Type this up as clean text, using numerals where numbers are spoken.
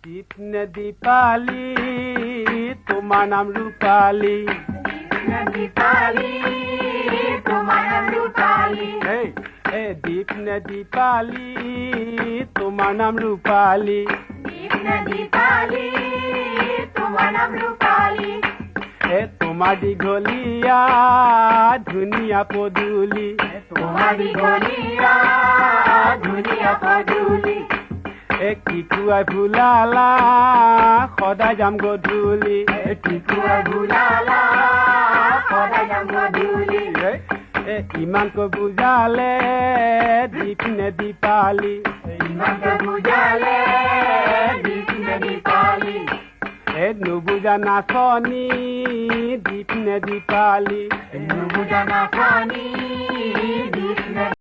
দীপ নে দীপালি তোমার নাম রূপালি, দীপালি তোমার নাম রূপালি, দীপ নে দীপালি তোমার নাম রূপালি, দীপ নে দীপালি তোমার নাম রূপালি, তোমার দীঘলিয়া ধুনিয়া পদুলি, তোমার দীঘলিয়া ধুনিয়া পদুলি, টিকুৱাই ভুলালা সদায় যাম গধূলি, টিকুৱাই ভুলালা সদায় যাম গধূলি, ইমানকৈ বুজালে দীপ নে দীপালি, ইমানকৈ বুজালে দীপ নে দীপালি, নুবুজা নাচনি দীপ নে দীপালি, নুবুজা নাচনি দীপ নে